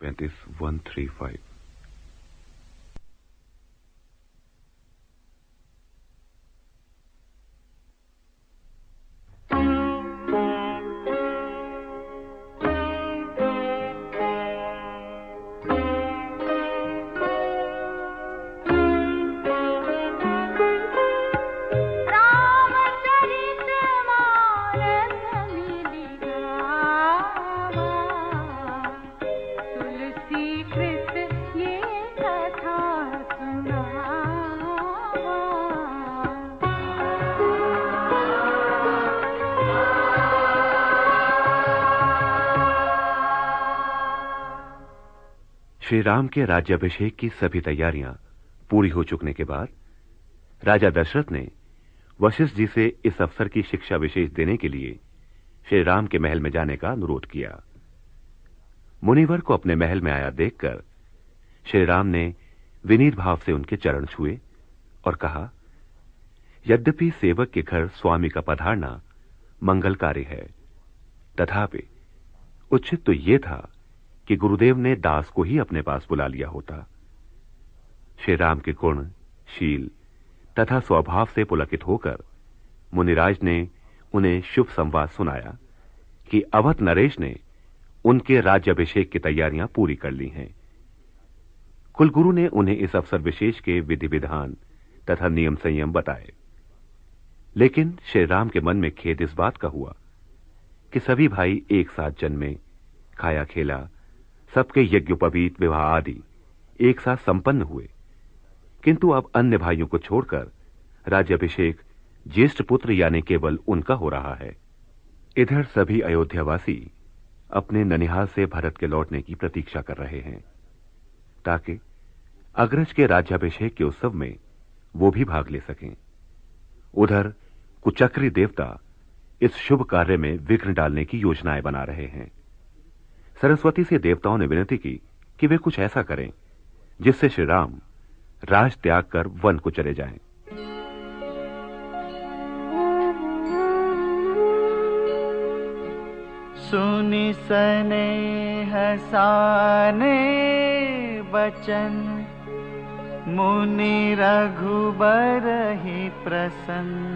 35-135। श्री राम के राज्याभिषेक की सभी तैयारियां पूरी हो चुकने के बाद राजा दशरथ ने वशिष्ठ जी से इस अवसर की शिक्षा विशेष देने के लिए श्री राम के महल में जाने का अनुरोध किया। मुनिवर को अपने महल में आया देखकर श्री राम ने विनीत भाव से उनके चरण छुए और कहा, यद्यपि सेवक के घर स्वामी का पधारना मंगलकारी है, तथापि उचित तो यह था कि गुरुदेव ने दास को ही अपने पास बुला लिया होता। श्री राम के गुण, शील तथा स्वभाव से पुलकित होकर मुनिराज ने उन्हें शुभ संवाद सुनाया कि अवध नरेश ने उनके राज्याभिषेक की तैयारियां पूरी कर ली हैं। कुलगुरु ने उन्हें इस अवसर विशेष के विधि विधान तथा नियम संयम बताए। लेकिन श्री राम के मन में खेद इस बात का हुआ कि सभी भाई एक साथ जन्मे, खाया खेला, सबके यज्ञोपवीत विवाह आदि एक साथ संपन्न हुए, किंतु अब अन्य भाइयों को छोड़कर राज्याभिषेक ज्येष्ठ पुत्र यानी केवल उनका हो रहा है। इधर सभी अयोध्यावासी अपने ननिहाल से भरत के लौटने की प्रतीक्षा कर रहे हैं ताकि अग्रज के राज्याभिषेक के उत्सव में वो भी भाग ले सकें। उधर कुचक्री देवता इस शुभ कार्य में विघ्न डालने की योजनाएं बना रहे हैं। सरस्वती से देवताओं ने विनती की कि वे कुछ ऐसा करें जिससे श्री राम राज त्याग कर वन को चले जाएं। सुनि सने हसाने बचन, मुनि रघुबर ही प्रसन्न।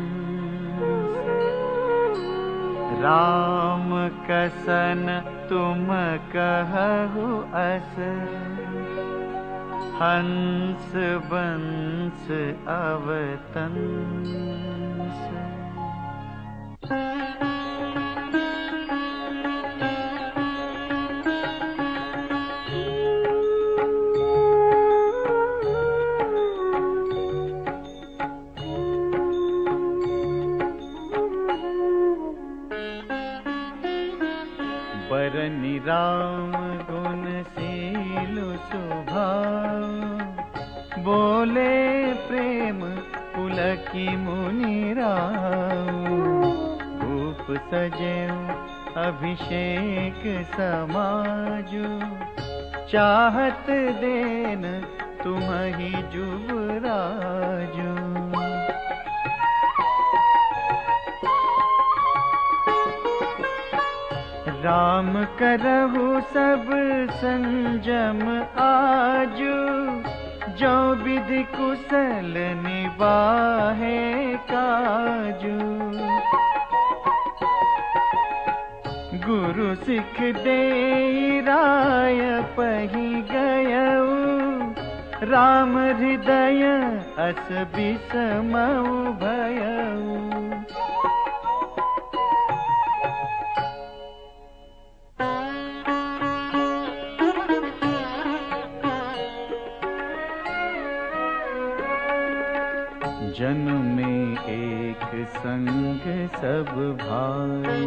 राम कसन तुम कहु अस, हंस बंस अवतंस। बरनि राम गुण शील सुभाव, बोले प्रेम पुलकी मुनि राव। भूप सजेऊ अभिषेक समाजु, चाहत देन तुम्हि जुबराजु। राम करहु सब संजम आजु, जो विधि कुशल निबाहे काजु। गुरु सिख देई राय पही गयऊ, राम हृदय अस बिसमऊ भयऊ। जन में एक संग सब भाई,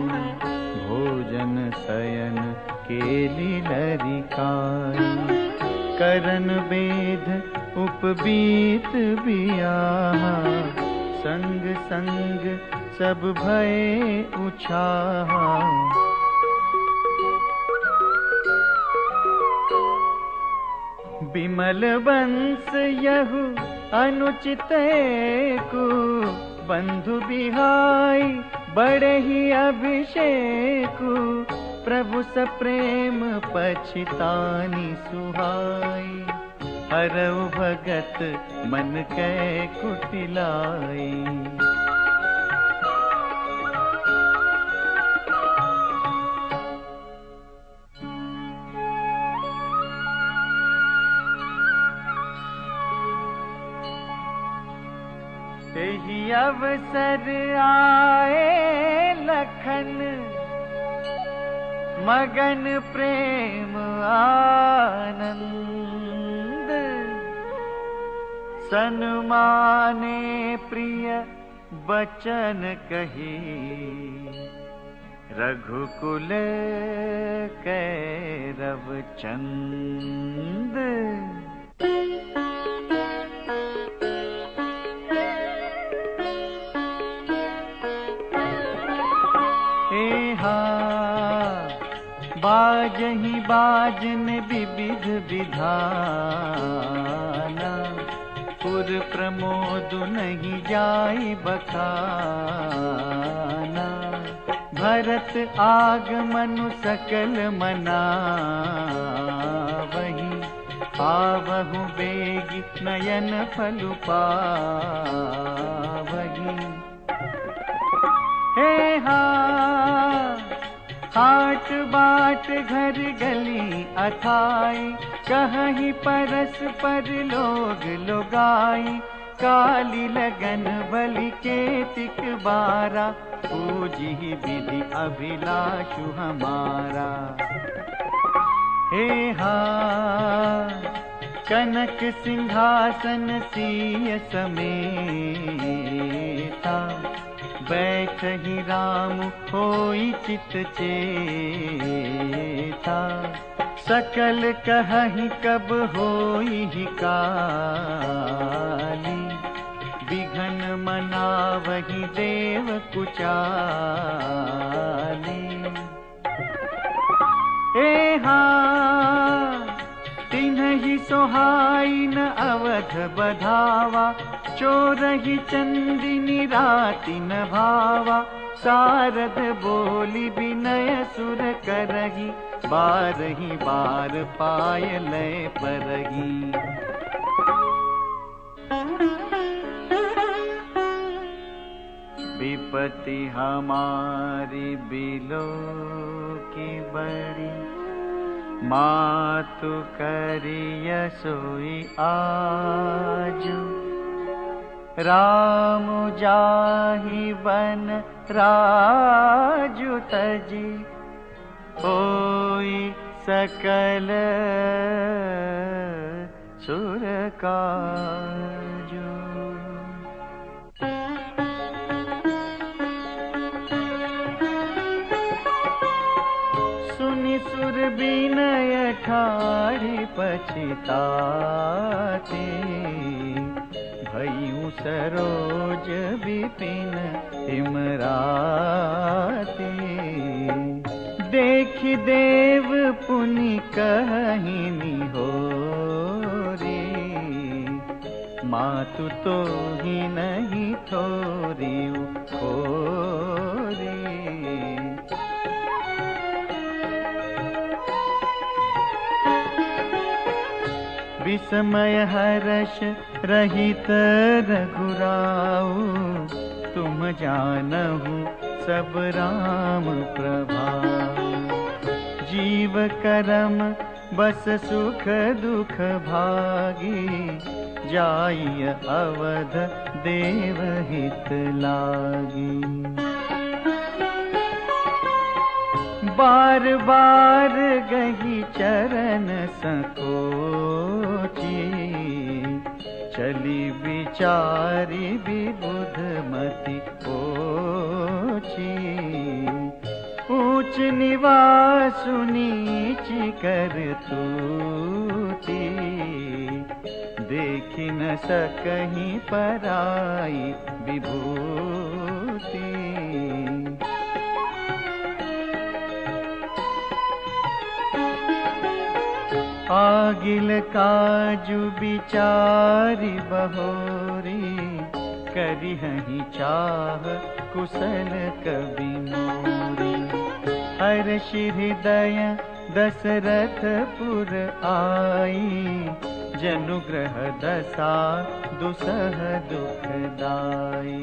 भोजन शयन केली लरिकाई। करन बेद उपबीत बियाहा, संग संग सब भये उछाहा। बिमल वंश यहु अनुचित को, बंधु बिहाई बड़े ही अभिषेक। प्रभु सप्रेम पछितानी सुहाई, हरऊ भगत मन कै कुटिलाई। यही अवसर आए लखन, मगन प्रेम आनंद, सन्माने प्रिय बचन कही, रघुकुल कैरव चंद। बाजहि बाजन विविध विधाना, पुर प्रमोद नहीं जाई बखाना। भरत आगमनु सकल मनावहि, आवहु बेगी नयन फलु पावहि। हे हा हाट बाट घर गली अथाई, कहीं परस पर लोग लुगाई। काली लगन बलि के तिक बारा, पूजी विधि अभिलाषु हमारा। हे हा कनक सिंहासन सिय समेता, बैठहि राम होई चित चेता। सकल कहहि कब होई ही काली, विघन मनावहि देव कुचाली। एहा तिन्हि सोहाई न अवध बधावा, चोरहि चंदिनी राति न भावा। सारद बोली विनय सुर करही, बारही बार पाय लय परही। विपति हमारी बिलो की बड़ी, मातु करिय सोई आजु। राम जाहि बन राजु तजी, होई सकल सुर काजु। सुनि सुर बिनय ठाढ़ी पछिताते, भयउ सरोज विपिन इमराते। देखि देव पुनि कहि निहोरी, मातु तो ही नहीं थोरी खोरी। विस्मय हर्ष रहित रघुराऊ, तुम जानहु सब राम प्रभाऊ। जीव करम बस सुख दुख भागी, जाइय अवध देव हित लागी। बार बार गही चरण संकोची, चली विचारी विबुध मति ओची। ऊंच निवासु नीच कर तूती, देखि न सकहीं पराई विभूति। आगिल काजु बिचारी बहोरी, करिहहि चाह कुशल कवि मोरी। हर्ष हृदय दशरथपुर आई, जनुग्रह दशा दुसह दुखदाई।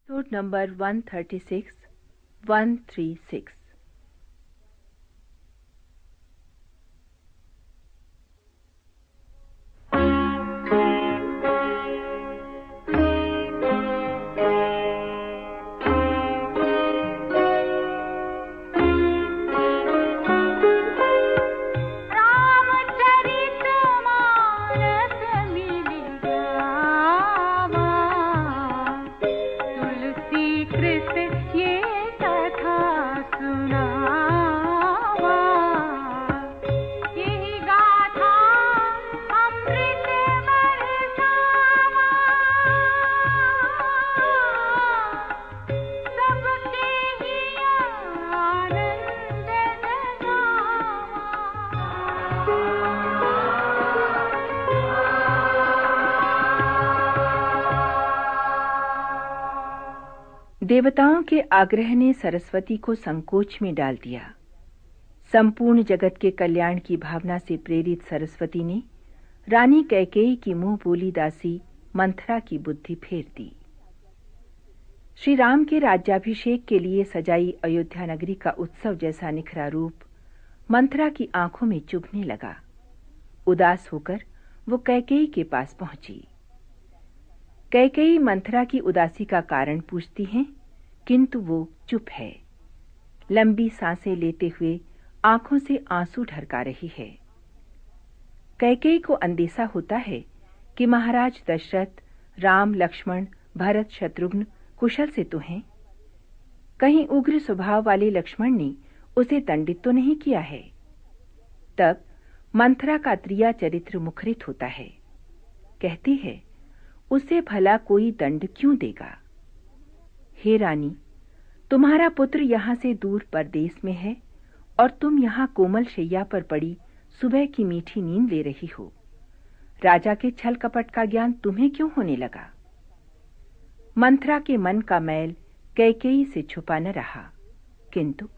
Episode number 136। देवताओं के आग्रह ने सरस्वती को संकोच में डाल दिया। संपूर्ण जगत के कल्याण की भावना से प्रेरित सरस्वती ने रानी कैकेयी की मुंह बोली दासी मंथरा की बुद्धि फेर दी। श्री राम के राज्याभिषेक के लिए सजाई अयोध्या नगरी का उत्सव जैसा निखरा रूप मंथरा की आंखों में चुभने लगा। उदास होकर वो कैकेयी के पास पहुंची। कैकेयी मंथरा की उदासी का कारण पूछती हैं, किंतु वो चुप है। लंबी सांसें लेते हुए आंखों से आंसू ढरका रही है। कैकेयी को अंदेशा होता है कि महाराज दशरथ, राम, लक्ष्मण, भरत, शत्रुघ्न कुशल से तो हैं। कहीं उग्र स्वभाव वाले लक्ष्मण ने उसे दंडित तो नहीं किया है। तब मंथरा का त्रिया चरित्र मुखरित होता है। कहती है, उसे भला कोई दंड क्यों देगा? हे रानी, तुम्हारा पुत्र यहाँ से दूर परदेश में है और तुम यहाँ कोमल शैया पर पड़ी सुबह की मीठी नींद ले रही हो। राजा के छल कपट का ज्ञान तुम्हें क्यों होने लगा? मंथरा के मन का मैल कैकेयी से छुपा न रहा, किंतु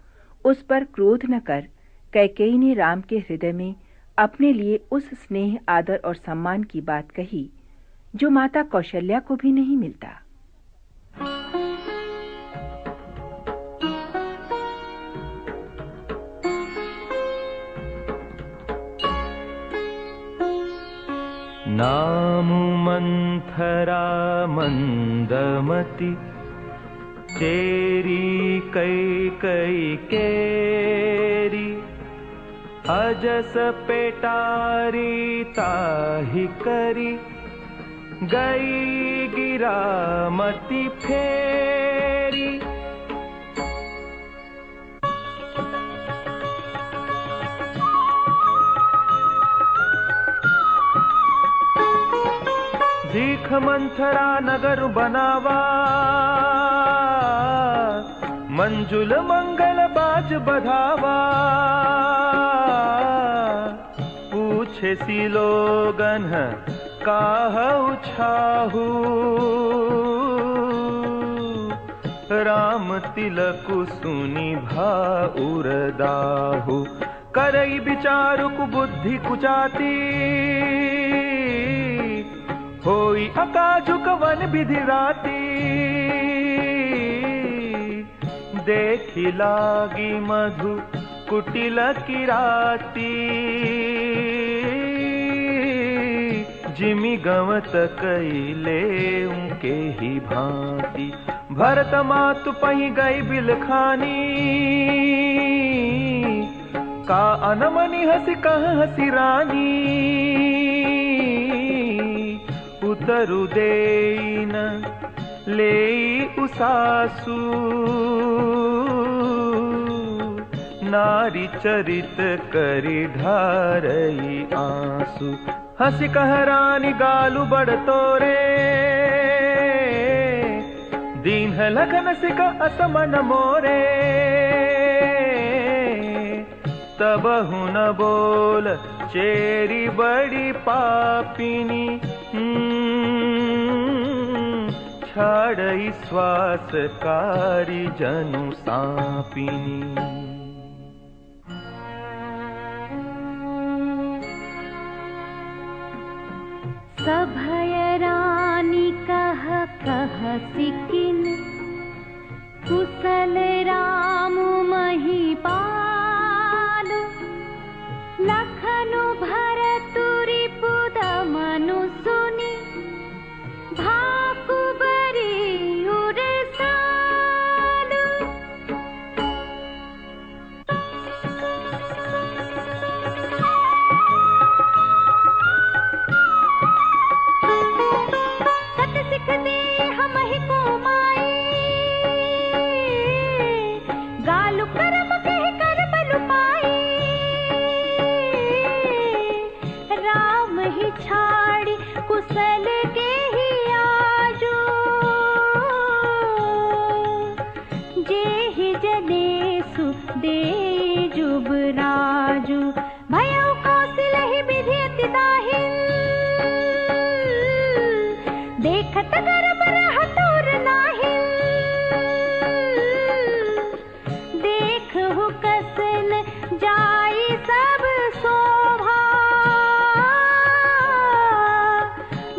उस पर क्रोध न कर कैकेयी ने राम के हृदय में अपने लिए उस स्नेह, आदर और सम्मान की बात कही जो माता कौशल्या को भी नहीं मिलता। नामु मंथरा मंदमति, चेरी कैकेयी केरी, अजस पेटारी ताहि करी, गई गिरामती फेरी। दीख मंथरा नगर बनावा, मंजुल मंगल बाज बधावा। पूछे सी लोगन काहु छाहू, राम तिलकु सुनी भाउर दाहू। करई विचारुक बुद्धि कुचाती, होई अकाजुक वन विधि राती। देखी लागी मधु कुटिल किराती, जिमि गवत कैले उनके ही भांति। भरत मातु पही गई बिलखानी, का अनमनी हसी कह हसी रानी। उतरु देन लेई उसासु, नारी चरित करी ढारई आंसू। हसी कह रानी गालू बड़ तोरे, दीन लगन सिक असमन मोरे। तबहु न बोल चेरी बड़ी पापिनी, छाड़ई श्वास कारी जनु सापिनी। सभय रानी कह सिकिन, कुशल राम महिपाल। लखनु भरतु रिपुद मनु सुनि, भाकु बरी उरसाल। सत सिख दे हमहि को माई, गालु करम कह कर बलु पाई। राम ही छाड़ी कुशल के ही आजो, जे ही जनेसु दे जुबराजु। भयउ कौशल ही विधि अति दाहिल, देखत गर्भ रहत और नाहिल। देखहु कसन जाई सब शोभा,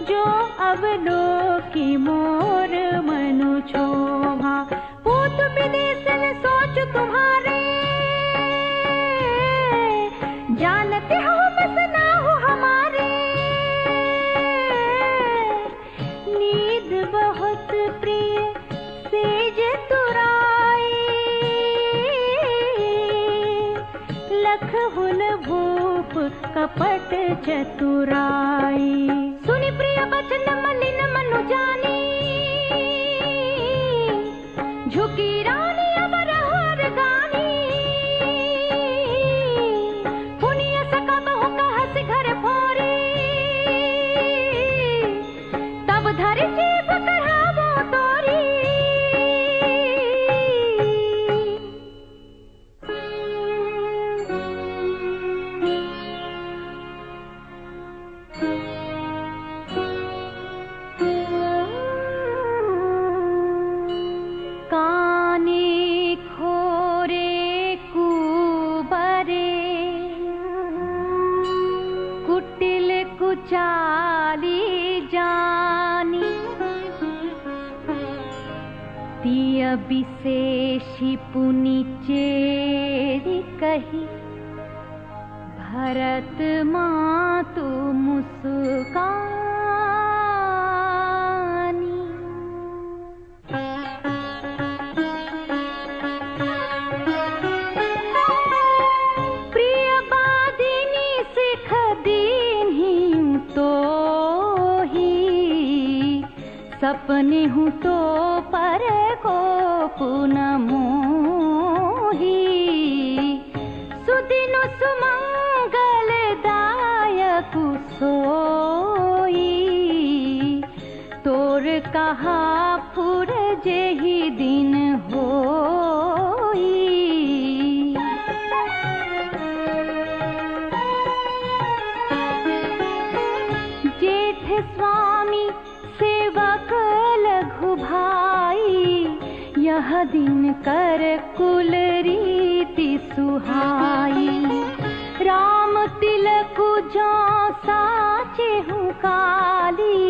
जो अवलोकी मोर मनु क्षोभा। पूत विदेशन सोच तुम्हारे, जानते हो बस ना हो हमारे। नींद बहुत प्रिय सेज तुराई, लखहुन भूप कपट चतुराई। सुनि प्रिय बचन मलिन मनु जानी, झुकी रानी अबर हर गानी। पुनिय सकबहु कहसि घर फोरी, तब धरि जीभ कढ़ावो तोरी। काने खोरे कुबरे, कुटिल कुचाली जानी। तिय विशेषी पुनि चेरी कही, भरत मातु मुस्कानी। प्रिय बादिनी सिख दीन्ही तो ही, सपने हूँ तो पर को पुन मोही। सुदिनु सुमंगल दायक सोई, तोर कहा पुर जेहि दिन होई। जेठ स्वामी सेवक लघु भाई, यह दिन कर कुल रीति सुहाई। राम तिलक जो साचे हूँ काली,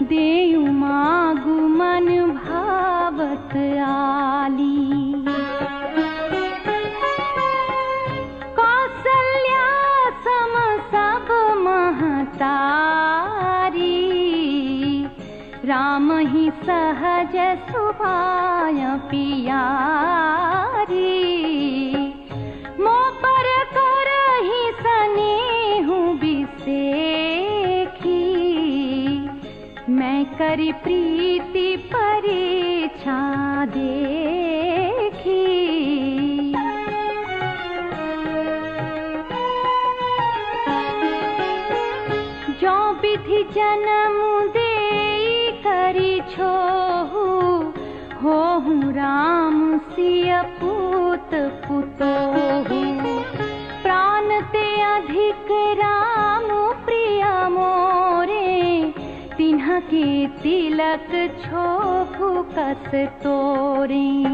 देयु मागु मन भावत आली। कौसल्या सम सब महतारी, राम ही सहज सुभाय पियारी। मो पर करहि सनेहु बिसेखी, मैं करी प्रीति परीक्षा देखी। जो विधि जन्म दे करी छोहु, होहु राम सिय पूत पुतोहु। की तिलक छोभु कस तोरी।